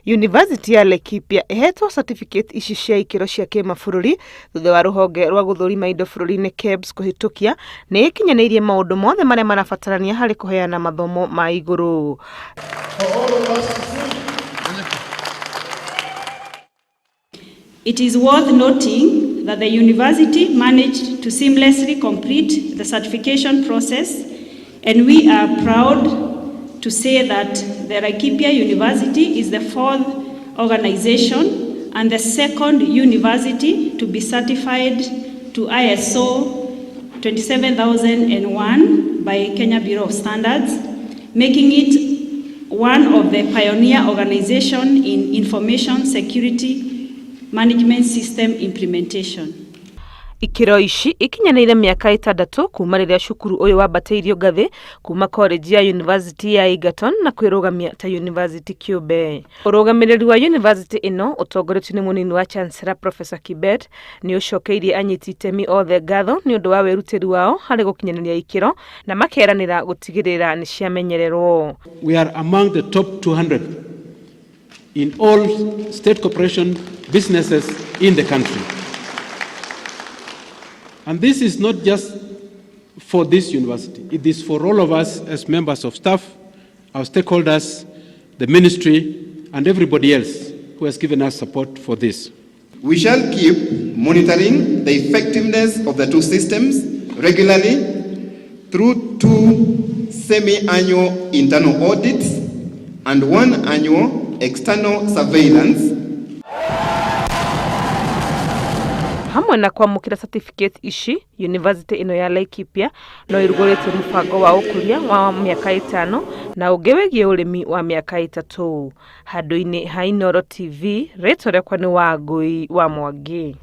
University ya Laikipia ihetwo certificate ici cia ikiro cia kimabũrũri thutha wa ruhonge rwa guthurima indo bũrũri-inĩ KEBS kuhitukia ni ikinyanĩirie maundu mothe maria marabatarania hari kuheana mathomo ma iguru. It is worth noting that the university managed to seamlessly complete the certification process, and we are proud to say that the Laikipia University is the fourth organization and the second university to be certified to ISO 27001 by Kenya Bureau of Standards, making it one of the pioneer organizations in information security management system implementation. Ikiro ici ikinyanĩire miaka 6 kuma rĩrĩa cukuru uyu wambatĩirio ngathĩ kuma college ya University ya Egerton na kwĩrũgamia ta University Kiũmbe. Ũrũgamĩrĩri wa university ĩno ũtongoretio nĩ mũnini wa Chancellor Professor Kibet nĩ ũcokeirie anyiti itemi othe ngatho nĩ ũndũ wa wĩrutĩri wao harĩ gũkinyanĩria ikiro na makeranĩra gũtigĩrĩra nĩ ciamenyererwo. We are among the top 200 in all state corporation businesses in the country. And this is not just for this university. It is for all of us as members of staff, our stakeholders, the ministry, and everybody else who has given us support for this. We shall keep monitoring the effectiveness of the two systems regularly through 2 semi-annual internal audits and 1 annual external surveillance. Hamwe na kwamũkĩra certificate ici, university ĩno ya Laikipia no ĩrugũrĩtie mũbango wa ũkũria wa mĩaka 5 na ũngĩ wĩgiĩ ũrĩmi wa mĩaka 3. Handũ-inĩ ha Inooro TV, rĩtwa rĩakwa nĩ Wangũi wa Mwangi.